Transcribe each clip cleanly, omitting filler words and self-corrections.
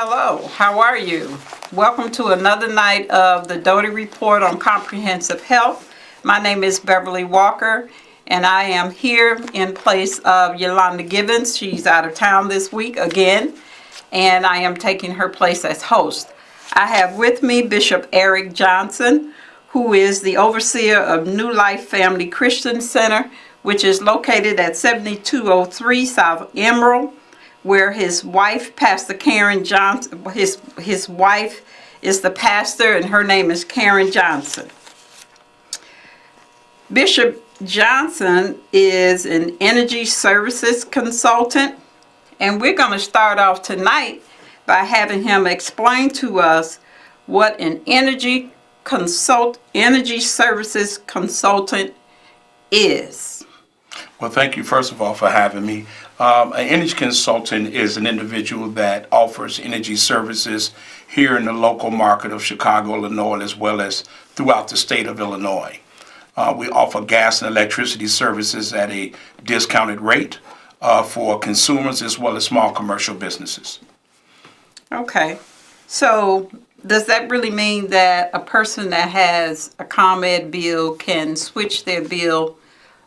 Hello, how are you? Welcome to another night of the Doty Report on Comprehensive Health. My name is Beverly Walker, and I am here in place of Yolanda Gibbons. She's out of town this week again, and I am taking her place as host. I have with me Bishop Eric Johnson, who is the overseer of New Life Family Christian Center, which is located at 7203 South Emerald, where his wife, Pastor Karen Johnson, his wife is the pastor, and her name is Karen Johnson. Bishop Johnson is an energy services consultant, and we're going to start off tonight by having him explain to us what an energy services consultant is. Well, thank you, first of all, for having me. An energy consultant is an individual that offers energy services here in the local market of Chicago, Illinois, as well as throughout the state of Illinois. We offer gas and electricity services at a discounted rate for consumers as well as small commercial businesses. Okay. So does that really mean that a person that has a ComEd bill can switch their bill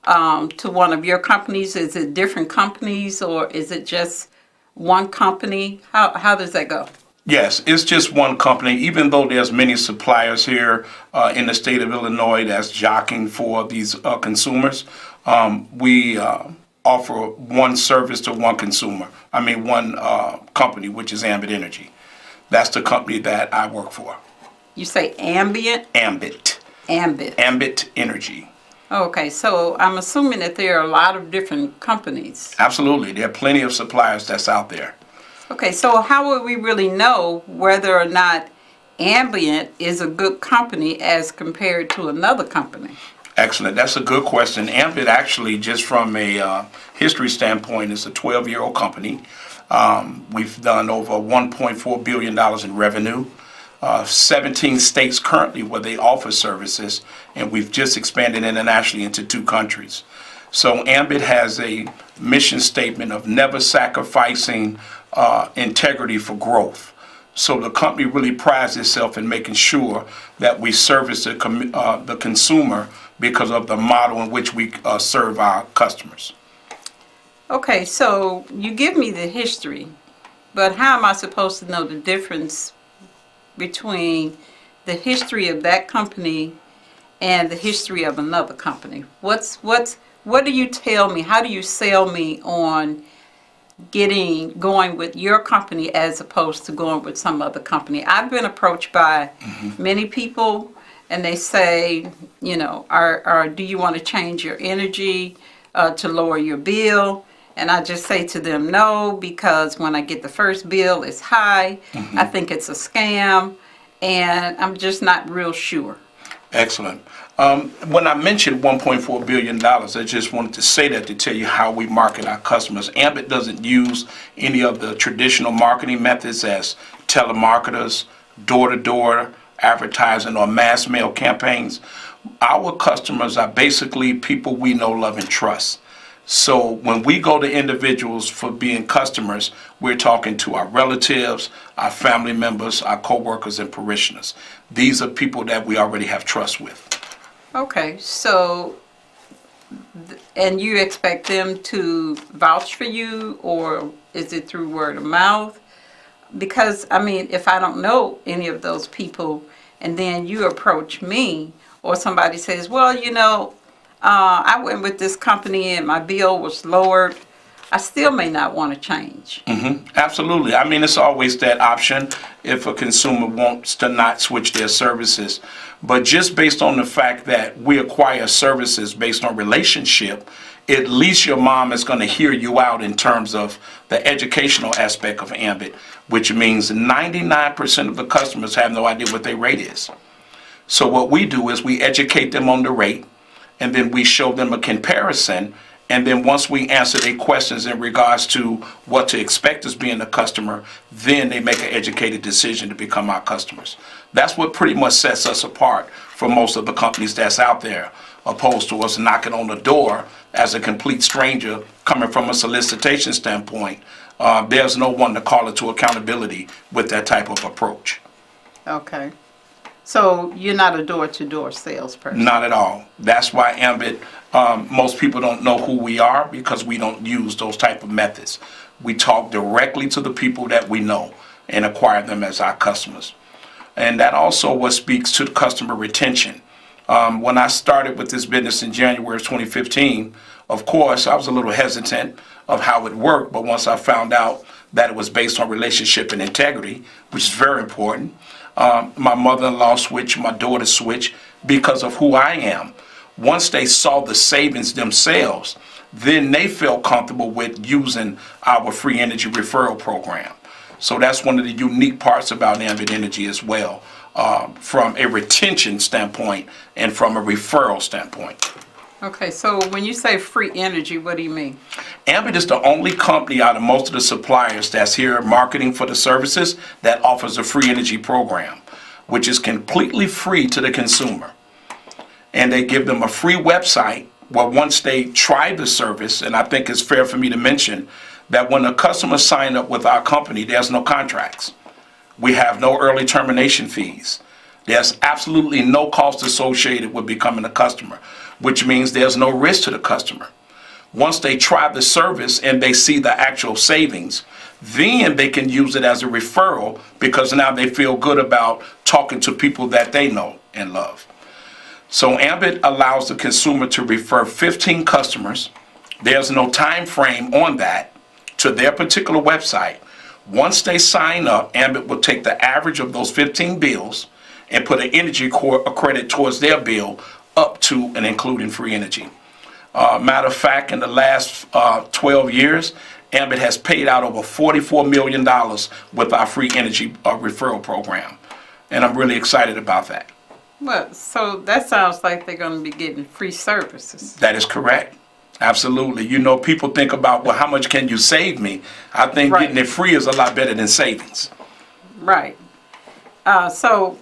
to one of your companies? Is it different companies, or is it just one company? How does that go? Yes, it's just one company, even though there's many suppliers here in the state of Illinois that's jockeying for these consumers. We offer one service to one one company, which is Ambit Energy. That's the company that I work for. You say ambient? Ambit. Ambit. Ambit Energy. Okay, so I'm assuming that there are a lot of different companies. Absolutely. There are plenty of suppliers that's out there. Okay, so how would we really know whether or not Ambient is a good company as compared to another company? Excellent. That's a good question. Ambit actually, just from a history standpoint, is a 12-year-old company. We've done over $1.4 billion in revenue. 17 states currently where they offer services, and we've just expanded internationally into 2 countries. So Ambit has a mission statement of never sacrificing integrity for growth. So the company really prides itself in making sure that we service the consumer because of the model in which we serve our customers. Okay, so you give me the history, but how am I supposed to know the difference between the history of that company and the history of another company? What do you tell me? How do you sell me on going with your company as opposed to going with some other company? I've been approached by many people, and they say, you know, do you want to change your energy to lower your bill? And I just say to them, no, because when I get the first bill, it's high. I think it's a scam, and I'm just not real sure. Excellent. When I mentioned $1.4 billion, I just wanted to say that to tell you how we market our customers. Ambit doesn't use any of the traditional marketing methods as telemarketers, door-to-door advertising, or mass mail campaigns. Our customers are basically people we know, love, and trust. So when we go to individuals for being customers, we're talking to our relatives, our family members, our co-workers, and parishioners. These are people that we already have trust with. Okay, so, and you expect them to vouch for you, or is it through word of mouth? Because, I mean, if I don't know any of those people, and then you approach me, or somebody says, well, you know, I went with this company and my bill was lowered, I still may not want to change. Absolutely. I mean, it's always that option if a consumer wants to not switch their services. But just based on the fact that we acquire services based on relationship, at least your mom is going to hear you out in terms of the educational aspect of Ambit, which means 99% of the customers have no idea what their rate is. So what we do is we educate them on the rate, and then we show them a comparison. And then once we answer their questions in regards to what to expect as being a customer, then they make an educated decision to become our customers. That's what pretty much sets us apart from most of the companies that's out there, opposed to us knocking on the door as a complete stranger coming from a solicitation standpoint there's no one to call it to accountability with that type of approach. Okay. So you're not a door-to-door salesperson? Not at all. That's why Ambit, most people don't know who we are because we don't use those type of methods. We talk directly to the people that we know and acquire them as our customers. And that also what speaks to customer retention. When I started with this business in January of 2015, of course, I was a little hesitant of how it worked, but once I found out that it was based on relationship and integrity, which is very important, my mother-in-law switched, my daughter switched because of who I am. Once they saw the savings themselves, then they felt comfortable with using our free energy referral program. So that's one of the unique parts about Ambit Energy as well, from a retention standpoint and from a referral standpoint. Okay, so when you say free energy, what do you mean? Ambit is the only company out of most of the suppliers that's here marketing for the services that offers a free energy program, which is completely free to the consumer. And they give them a free website where once they try the service, and I think it's fair for me to mention that when a customer signs up with our company, there's no contracts. We have no early termination fees. There's absolutely no cost associated with becoming a customer, which means there's no risk to the customer. Once they try the service and they see the actual savings, then they can use it as a referral because now they feel good about talking to people that they know and love. So Ambit allows the consumer to refer 15 customers. There's no time frame on that to their particular website. Once they sign up, Ambit will take the average of those 15 bills and put an energy credit towards their bill up to and including free energy. Matter of fact, in the last 12 years, Ambit has paid out over $44 million with our free energy referral program. And I'm really excited about that. Well, so that sounds like they're going to be getting free services. That is correct. Absolutely. You know, people think about, well, how much can you save me? I think getting it free is a lot better than savings. Right. So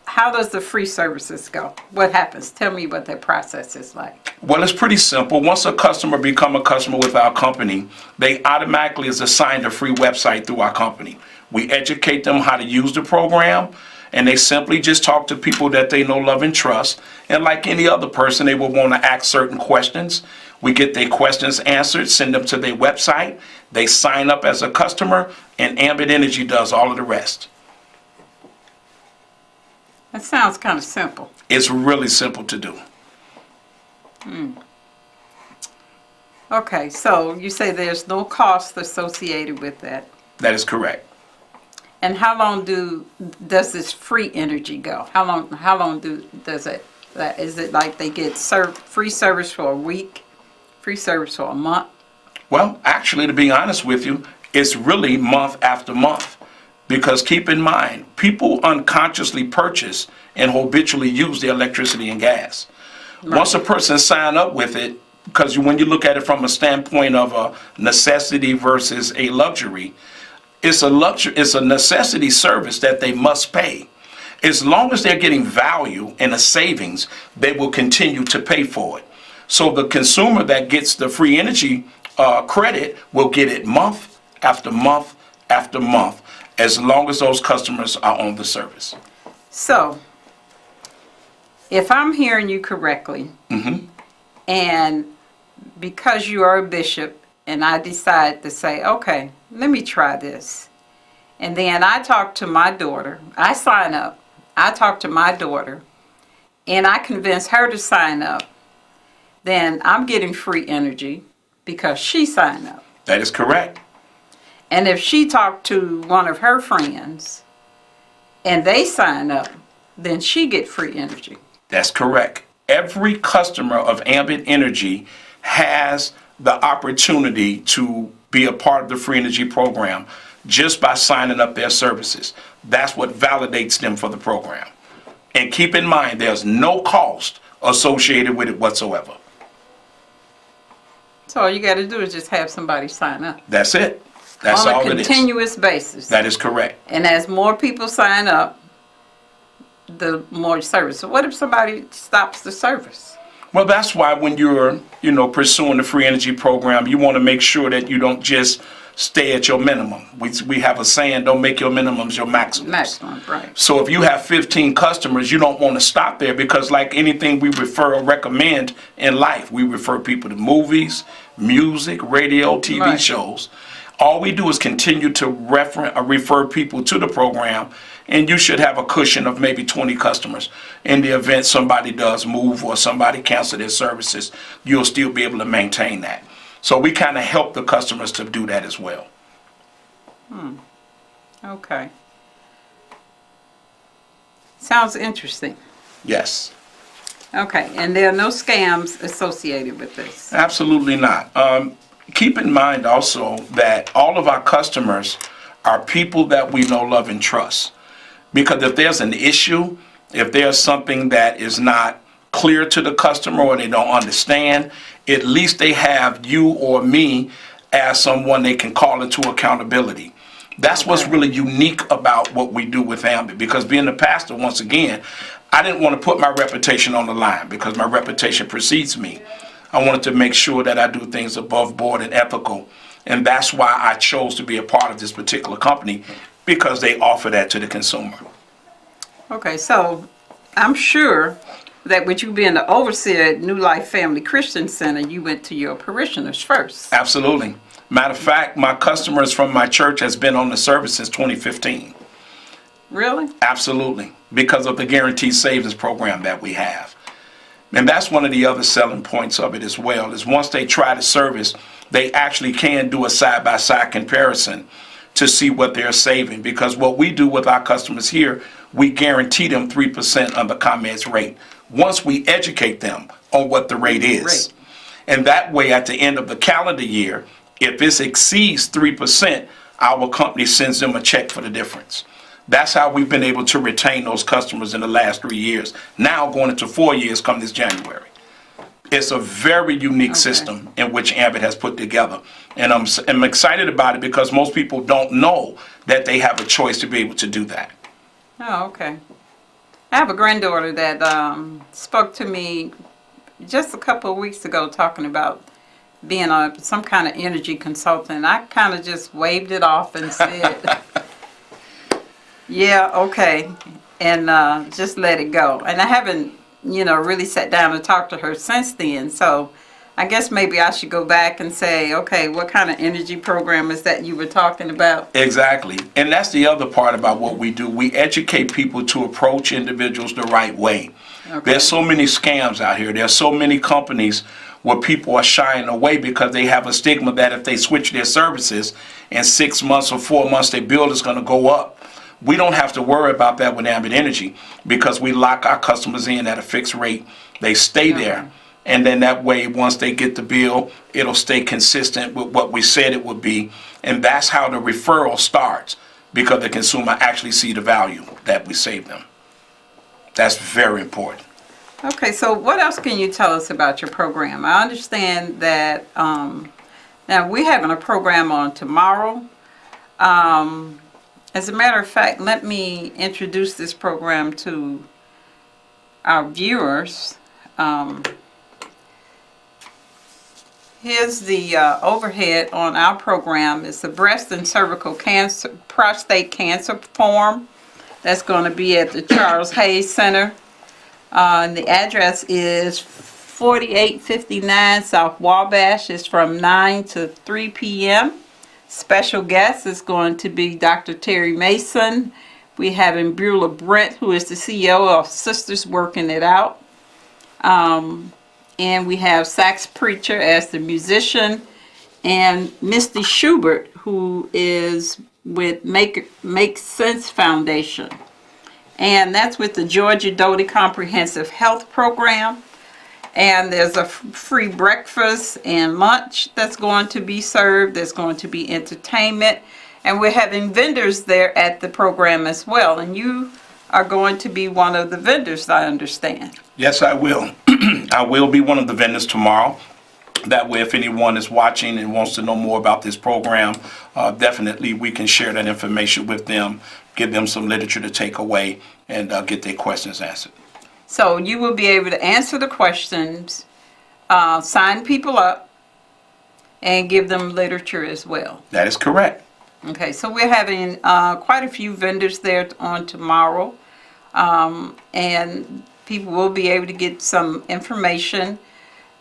how does the free services go? What happens? Tell me what that process is like. Well, it's pretty simple. Once a customer become a customer with our company, they automatically is assigned a free website through our company. We educate them how to use the program, and they simply just talk to people that they know, love, and trust. And like any other person, they will want to ask certain questions. We get their questions answered, send them to their website. They sign up as a customer, and Ambit Energy does all of the rest. That sounds kind of simple. It's really simple to do. Okay, so you say there's no cost associated with that. That is correct. And how long does this free energy go? How long does it? Is it like they get free service for a week, free service for a month? Well, actually, to be honest with you, it's really month after month. Because keep in mind, people unconsciously purchase and habitually use their electricity and gas. Right. Once a person sign up with it, because when you look at it from a standpoint of a necessity versus a luxury, it's a necessity service that they must pay. As long as they're getting value and a savings, they will continue to pay for it. So the consumer that gets the free energy credit will get it month after month after month, as long as those customers are on the service. So, if I'm hearing you correctly, and because you are a bishop, and I decide to say, okay, let me try this. And then I talk to my daughter. I sign up. I talk to my daughter. And I convince her to sign up. Then I'm getting free energy because she signed up. That is correct. And if she talked to one of her friends and they sign up, then she get free energy. That's correct. Every customer of Ambit Energy has the opportunity to be a part of the free energy program just by signing up their services. That's what validates them for the program. And keep in mind, there's no cost associated with it whatsoever. So all you got to do is just have somebody sign up. That's it. That's all it is. On a continuous basis. That is correct. And as more people sign up, the more service. So what if somebody stops the service? Well, that's why when you're, pursuing the free energy program, you want to make sure that you don't just stay at your minimum. We have a saying, don't make your minimums your maximums. Maximum, right. So if you have 15 customers, you don't want to stop there, because like anything we refer or recommend in life, we refer people to movies, music, radio, TV Right. shows. All we do is continue to refer people to the program, and you should have a cushion of maybe 20 customers. In the event somebody does move or somebody cancel their services, you'll still be able to maintain that. So we kind of help the customers to do that as well. Okay. Sounds interesting. Yes. Okay, and there are no scams associated with this. Absolutely not. Keep in mind also that all of our customers are people that we know, love, and trust. Because if there's an issue, if there's something that is not clear to the customer or they don't understand, at least they have you or me as someone they can call into accountability. That's what's really unique about what we do with Ambit. Because being a pastor, once again, I didn't want to put my reputation on the line because my reputation precedes me. I wanted to make sure that I do things above board and ethical. And that's why I chose to be a part of this particular company, because they offer that to the consumer. Okay, so I'm sure that with you being the overseer at New Life Family Christian Center, you went to your parishioners first. Absolutely. Matter of fact, my customers from my church has been on the service since 2015. Really? Absolutely. Because of the guaranteed savings program that we have. And that's one of the other selling points of it as well, is once they try the service, they actually can do a side-by-side comparison to see what they're saving. Because what we do with our customers here, we guarantee them 3% on the ComEd's rate once we educate them on what the rate is. Right. And that way, at the end of the calendar year, if this exceeds 3%, our company sends them a check for the difference. That's how we've been able to retain those customers in the last 3 years. Now going into 4 years come this January. It's a very unique system in which Ambit has put together. And I'm excited about it because most people don't know that they have a choice to be able to do that. Oh, okay. I have a granddaughter that spoke to me just a couple of weeks ago talking about being some kind of energy consultant. I kind of just waved it off and said, yeah, okay, and just let it go. And I haven't, really sat down and talked to her since then. So I guess maybe I should go back and say, okay, what kind of energy program is that you were talking about? Exactly. And that's the other part about what we do. We educate people to approach individuals the right way. Okay. There's so many scams out here. There's so many companies where people are shying away because they have a stigma that if they switch their services in 6 months or 4 months, their bill is going to go up. We don't have to worry about that with Ambit Energy because we lock our customers in at a fixed rate. They stay there. And then that way, once they get the bill, it'll stay consistent with what we said it would be. And that's how the referral starts, because the consumer actually see the value that we save them. That's very important. Okay, so what else can you tell us about your program? I understand that now we're having a program on tomorrow. As a matter of fact, let me introduce this program to our viewers. Here's the overhead on our program. It's a breast and cervical cancer, prostate cancer forum. That's going to be at the Charles Hayes Center. And the address is 4859 South Wabash. It's from 9 to 3 p.m. Special guest is going to be Dr. Terry Mason. We have Beulah Brent, who is the CEO of Sisters Working It Out. And we have Sax Preacher as the musician, and Misty Schubert, who is with Make Sense Foundation. And that's with the Georgia Doty Comprehensive Health Program. And there's a free breakfast and lunch that's going to be served. There's going to be entertainment. And we're having vendors there at the program as well. And you are going to be one of the vendors, I understand. Yes, I will. I will be one of the vendors tomorrow. That way, if anyone is watching and wants to know more about this program, definitely we can share that information with them, give them some literature to take away, and get their questions answered. So you will be able to answer the questions, sign people up, and give them literature as well. That is correct. Okay, so we're having quite a few vendors there on tomorrow, and people will be able to get some information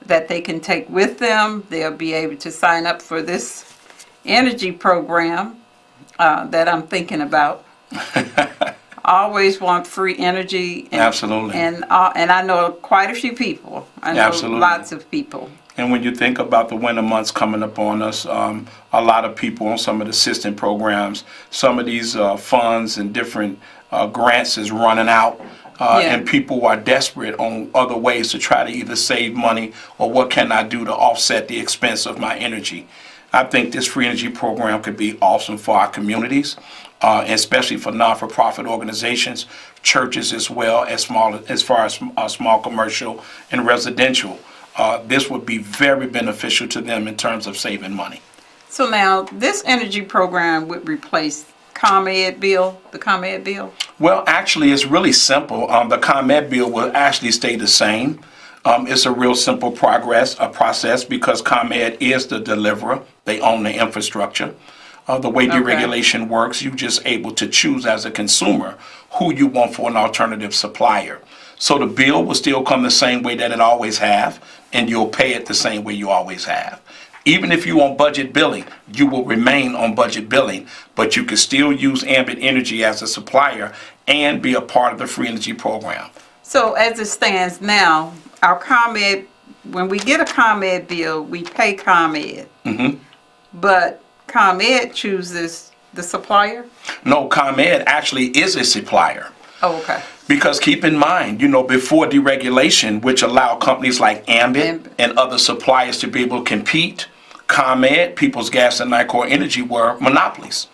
that they can take with them. They'll be able to sign up for this energy program that I'm thinking about. I always want free energy. And, Absolutely. And I know quite a few people. I know Absolutely. lots of people. And when you think about the winter months coming up on us, a lot of people on some of the assistance programs, some of these funds and different grants is running out. And people are desperate on other ways to try to either save money or what can I do to offset the expense of my energy. I think this free energy program could be awesome for our communities, especially for non-for-profit organizations, churches as well, as far as small commercial and residential. This would be very beneficial to them in terms of saving money. So now, this energy program would replace ComEd bill, the ComEd bill? Well, actually, it's really simple. The ComEd bill will actually stay the same. It's a real simple process because ComEd is the deliverer. They own the infrastructure. The way deregulation works, you're just able to choose as a consumer who you want for an alternative supplier. So the bill will still come the same way that it always have, and you'll pay it the same way you always have. Even if you on budget billing, you will remain on budget billing, but you can still use Ambit Energy as a supplier and be a part of the free energy program. So as it stands now, our ComEd, when we get a ComEd bill, we pay ComEd. Mm-hmm. But ComEd chooses the supplier? No, ComEd actually is a supplier. Oh, okay. Because keep in mind, before deregulation, which allowed companies like Ambit and other suppliers to be able to compete, ComEd, People's Gas and Nicor Energy were monopolies,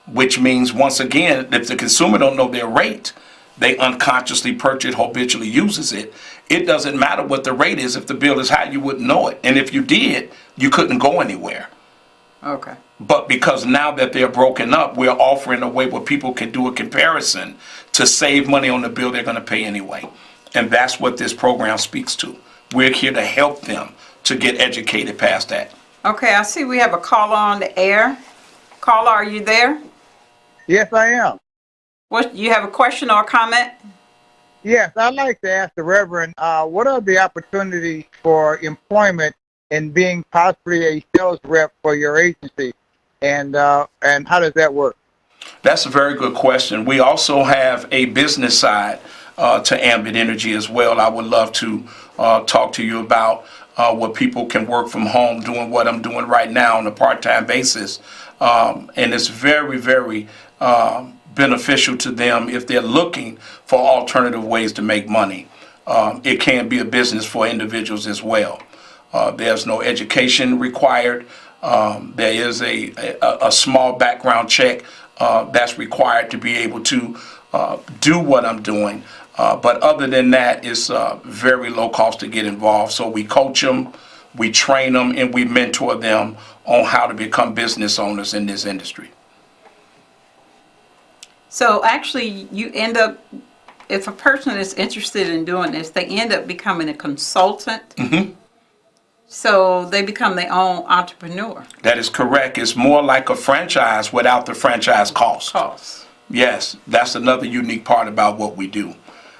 which means, once again, if the consumer don't know their rate, they unconsciously purchase, habitually uses it. It doesn't matter what the rate is. If the bill is high, you wouldn't know it. And if you did, you couldn't go anywhere. Okay. But because now that they're broken up, we're offering a way where people can do a comparison to save money on the bill they're going to pay anyway. And that's what this program speaks to. We're here to help them to get educated past that. Okay, I see we have a caller on the air. Caller, are you there? Yes, I am. What, you have a question or a comment? Yes, I'd like to ask the Reverend, what are the opportunities for employment in being possibly a sales rep for your agency, and how does that work? That's a very good question. We also have a business side to Ambit Energy as well. I would love to talk to you about where people can work from home doing what I'm doing right now on a part-time basis. And it's very, very beneficial to them if they're looking for alternative ways to make money. It can be a business for individuals as well. There's no education required. There is a small background check that's required to be able to do what I'm doing. But other than that, it's very low cost to get involved. So we coach them, we train them, and we mentor them on how to become business owners in this industry. So actually, you end up, if a person is interested in doing this, they end up becoming a consultant. Mm-hmm. So they become their own entrepreneur. That is correct. It's more like a franchise without the franchise cost. Yes, that's another unique part about what we do.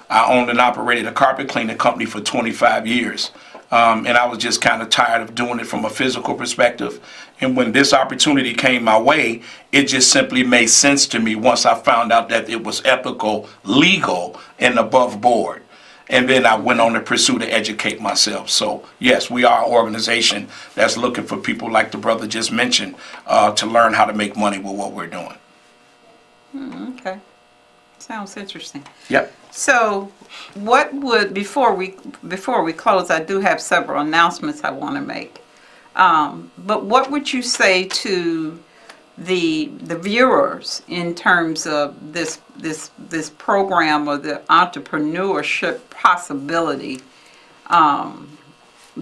I owned and operated a carpet cleaning company for 25 years. And I was just kind of tired of doing it from a physical perspective. And when this opportunity came my way, it just simply made sense to me once I found out that it was ethical, legal, and above board. And then I went on to pursue to educate myself. So, yes, we are an organization that's looking for people like the brother just mentioned to learn how to make money with what we're doing. Okay. Sounds interesting. Yep. So, what would, before we close, I do have several announcements I want to make. But what would you say to the viewers in terms of this program or the entrepreneurship possibility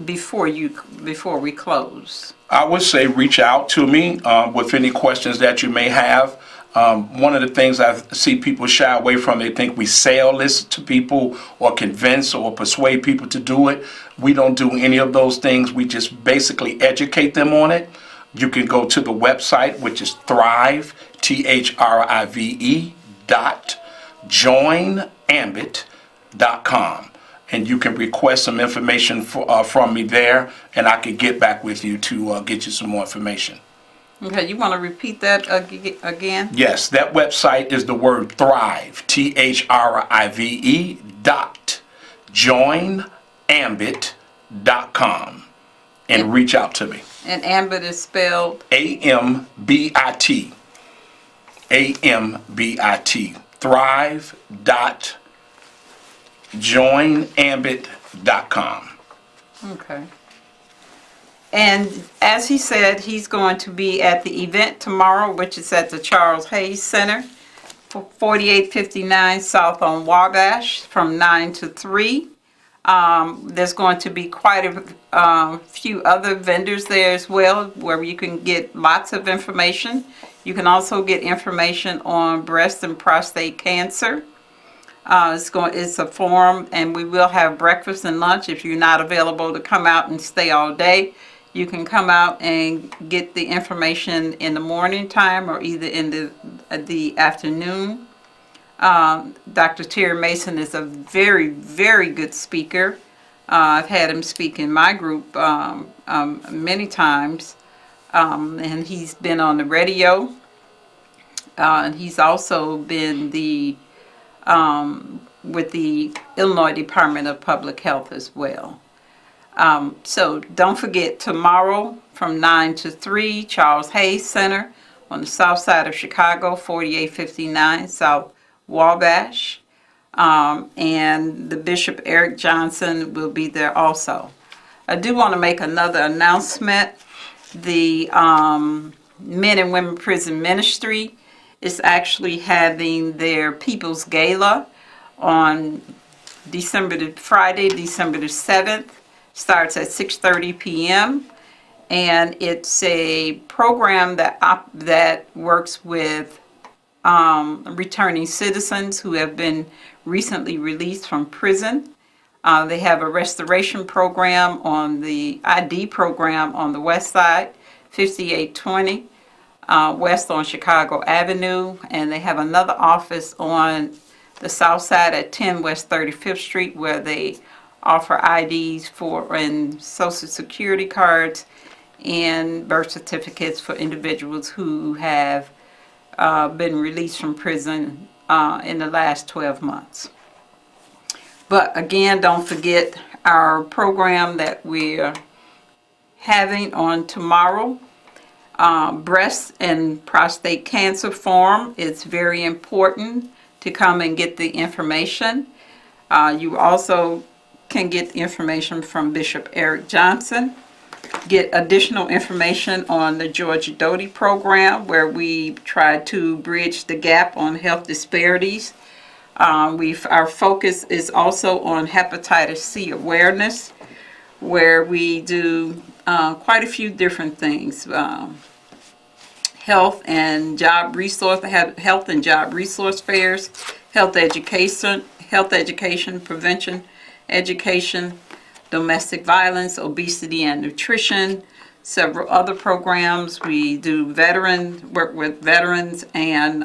before we close? I would say reach out to me with any questions that you may have. One of the things I see people shy away from, they think we sell this to people or convince or persuade people to do it. We don't do any of those things. We just basically educate them on it. You can go to the website, which is Thrive, THRIVE .joinambit.com. And you can request some information from me there, and I can get back with you to get you some more information. Okay, you want to repeat that again? Yes, that website is the word Thrive, THRIVE .joinambit.com, and reach out to me. And Ambit is spelled? AMBIT. AMBIT. Thrive.joinambit.com. Okay. And as he said, he's going to be at the event tomorrow, which is at the Charles Hayes Center, 4859 South on Wabash, from 9 to 3. There's going to be quite a few other vendors there as well, where you can get lots of information. You can also get information on breast and prostate cancer. It's a forum, and we will have breakfast and lunch. If you're not available to come out and stay all day, you can come out and get the information in the morning time or either in the afternoon. Dr. Terry Mason is a very, very good speaker. I've had him speak in my group many times, and he's been on the radio. And he's also been with the Illinois Department of Public Health as well. So don't forget, tomorrow from 9 to 3, Charles Hayes Center on the south side of Chicago, 4859 South Wabash. And the Bishop Eric Johnson will be there also. I do want to make another announcement. The Men and Women Prison Ministry is actually having their People's Gala on Friday, December the 7th. Starts at 6:30 p.m. and it's a program that works with returning citizens who have been recently released from prison. They have a restoration program on the ID program on the west side, 5820 west on Chicago Avenue, and they have another office on the south side at 10 West 35th Street where they offer IDs and Social Security cards and birth certificates for individuals who have been released from prison in the last 12 months. But again, don't forget our program that we're having on tomorrow. Breast and prostate cancer forum. It's very important to come and get the information. You also can get the information from Bishop Eric Johnson. Get additional information on the Georgia Doty program, where we try to bridge the gap on health disparities. Our focus is also on hepatitis C awareness, where we do quite a few different things. Health and job resource fairs, health education, prevention education, domestic violence, obesity and nutrition, several other programs. We do work with veterans and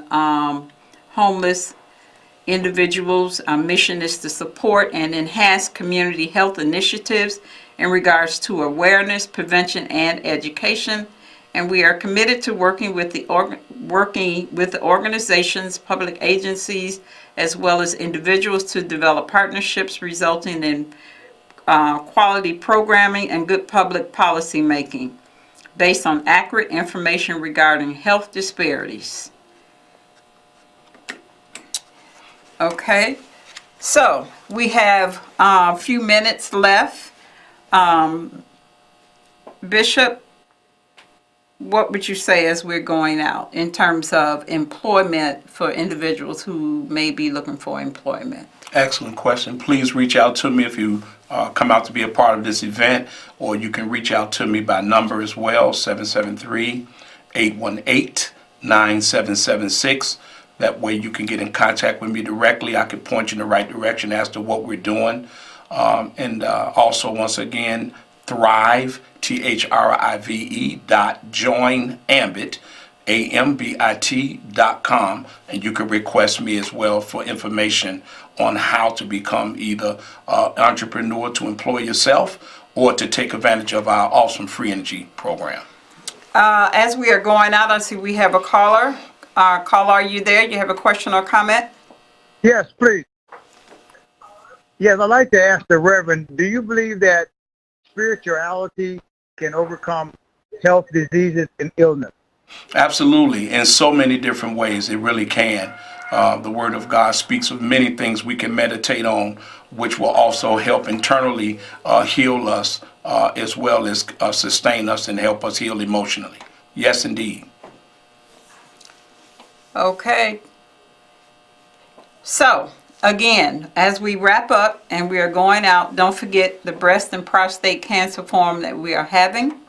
homeless individuals. Our mission is to support and enhance community health initiatives in regards to awareness, prevention, and education. And we are committed to working with the organizations, public agencies, as well as individuals to develop partnerships resulting in quality programming and good public policy making based on accurate information regarding health disparities. Okay, so we have a few minutes left. Bishop, what would you say as we're going out in terms of employment for individuals who may be looking for employment? Excellent question. Please reach out to me if you come out to be a part of this event, or you can reach out to me by number as well, 773-818-9444. 9776. That way you can get in contact with me directly. I can point you in the right direction as to what we're doing. And also, once again, Thrive, THRIVE .joinambit.com, and you can request me as well for information on how to become either an entrepreneur to employ yourself or to take advantage of our awesome free energy program. As we are going out, I see we have a caller. Caller, are you there? You have a question or comment? Yes, please. Yes, I'd like to ask the Reverend, do you believe that spirituality can overcome health diseases and illness? Absolutely, in so many different ways, it really can. The Word of God speaks of many things we can meditate on, which will also help internally heal us as well as sustain us and help us heal emotionally. Yes, indeed. Okay. So, again, as we wrap up and we are going out, don't forget the breast and prostate cancer forum that we are having.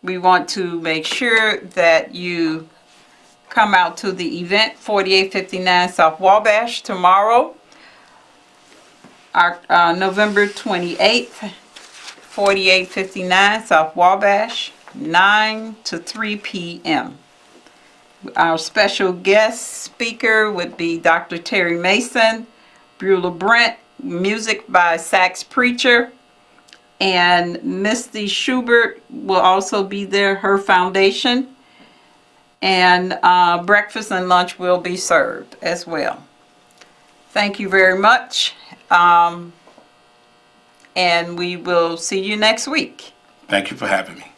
We want to make sure that you come out to the event, 4859 South Wabash, tomorrow, our November 28th, 4859 South Wabash, 9 to 3 p.m. Our special guest speaker would be Dr. Terry Mason, Beulah Brent, music by Sax Preacher, and Misty Schubert will also be there, her foundation, and breakfast and lunch will be served as well. Thank you very much, and we will see you next week. Thank you for having me.